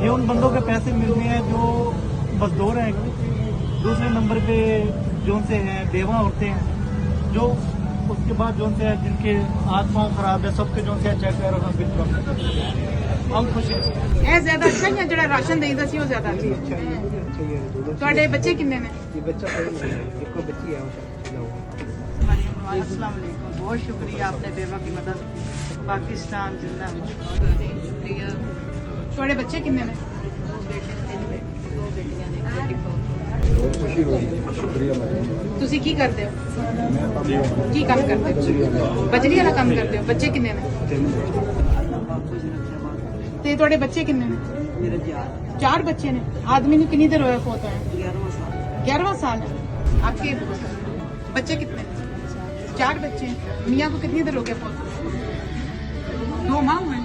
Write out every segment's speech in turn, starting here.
ये उन बंदों के पैसे मिलने हैं जो मजदूर हैं। दूसरे नंबर पे जो से हैं बेवा औरतें हैं, जो उसके बाद जो से है जिनके हाथ पाँव खराब है, सबके जो से चेक कर हम खुश हैं। ਇਹ ਜ਼ਿਆਦਾ ਅੱਛਾ ਜਾਂ ਜਿਹੜਾ ਰਾਸ਼ਨ ਦੇਈਦਾ ਸੀ ਉਹ ਜ਼ਿਆਦਾ ਅੱਛਾ अच्छा ही है, अच्छा ही है। ਤੁਹਾਡੇ ਬੱਚੇ ਕਿੰਨੇ ਨੇ? ये बच्चा कोई नहीं है, एक बच्ची है अस्सलाम वालेकुम, बहुत शुक्रिया आपने बेवा की मदद पाकिस्तान जिंदा शुक्रिया। ਤੁਹਾਡੇ ਬੱਚੇ ਕਿੰਨੇ ਨੇ? दो बेटियां ने बहुत खुशी हुई, शुक्रिया मैडम। ਤੁਸੀਂ ਕੀ ਕਰਦੇ ਹੋ? ਕੀ ਕੰਮ ਕਰਦੇ ਹੋ? ਬਜਰੀ ਵਾਲਾ ਕੰਮ ਕਰਦੇ ਹੋ। ਬੱਚੇ ਕਿੰਨੇ ਨੇ? ਤੇ ਤੁਹਾਡੇ ਬੱਚੇ ਕਿੰਨੇ ਨੇ? मेरे 4 बच्चे ने। आदमी ने कितनी देर होया फोत होया? 11वां साल 11वां साल है। आपके बच्चे कितने? 4 बच्चे। मियाँ को कितनी देर हो गया फोत? 2 माह हुए।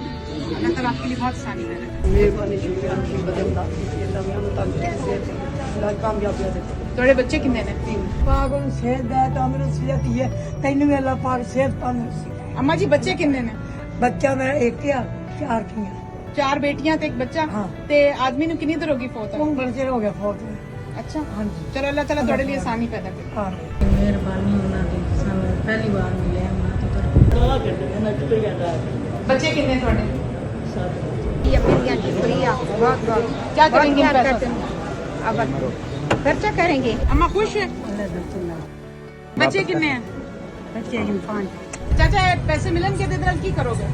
अल्लाह ताला आपके लिए बहुत आसानी करे। मेहरबानी शुक्रिया आपकी बदलता अल्लाह मैं तक से अल्लाह कामयाबी दे। ਤੁਹਾਡੇ ਬੱਚੇ ਕਿੰਨੇ ਨੇ? 3। पाक उन सेहत दा तंदुरुस्ती दी है तैनू भी अल्लाह पाक सेहत तंदुरुस्ती। अम्मा जी बच्चे कितने ने? बच्चा मेरा एक या 4 किया 4 बेटियां ते एक बच्चा। हाँ। ते आदमी ने कितनी देर होगी फोत होया? कौन बच्चे हो गया फौत अच्छा हाँ जी चलो अल्लाह ताला ਤੁਹਾਡੇ ਲਈ ਆਸਾਨੀ ਪੈਦਾ करे। हाँ ਮਿਹਰਬਾਨੀ ਉਹਨਾਂ ਦੀ ਸਾਨੂੰ ਪਹਿਲੀ ਵਾਰ ਮਿਲਿਆ ਉਹਨਾਂ ਤੋਂ बच्चे कितने ਤੁਹਾਡੇ? शुक्रिया शुक्रिया बहुत बहुत क्या करेंगे इन बहुत पैसों करते हैं। अब खर्चा करेंगे। अम्मा खुश है? बच्चे कितने हैं? बच्चे 5 चाचा पैसे मिलन के दे की करोगे?